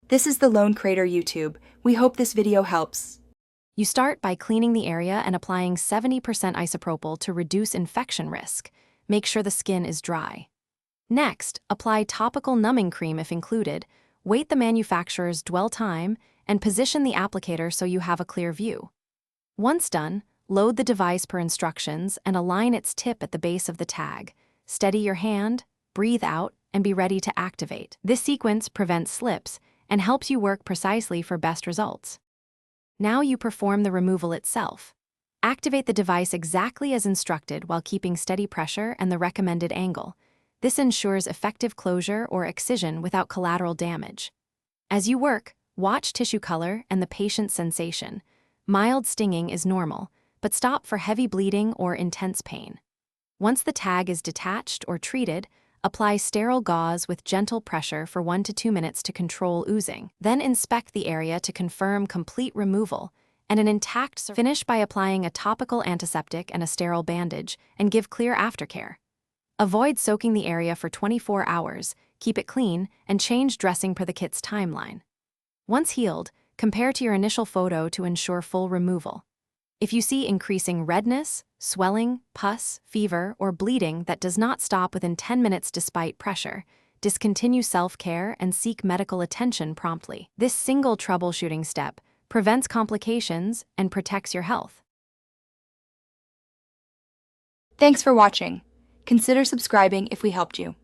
This is the Lone Crater YouTube. We hope this video helps. You start by cleaning the area and applying 70% isopropyl to reduce infection risk. Make sure the skin is dry. Next, apply topical numbing cream if included, wait the manufacturer's dwell time, and position the applicator so you have a clear view. Once done, load the device per instructions and align its tip at the base of the tag. Steady your hand, breathe out, and be ready to activate. This sequence prevents slips and helps you work precisely for best results. Now you perform the removal itself. Activate the device exactly as instructed while keeping steady pressure and the recommended angle. This ensures effective closure or excision without collateral damage. As you work, watch tissue color and the patient's sensation. Mild stinging is normal, but stop for heavy bleeding or intense pain. Once the tag is detached or treated, apply sterile gauze with gentle pressure for 1 to 2 minutes to control oozing. Then inspect the area to confirm complete removal and an intact finish by applying a topical antiseptic and a sterile bandage and give clear aftercare. Avoid soaking the area for 24 hours, keep it clean, and change dressing per the kit's timeline. Once healed, compare to your initial photo to ensure full removal. If you see increasing redness, swelling, pus, fever, or bleeding that does not stop within 10 minutes despite pressure, discontinue self-care and seek medical attention promptly. This single troubleshooting step prevents complications and protects your health. Thanks for watching. Consider subscribing if we helped you.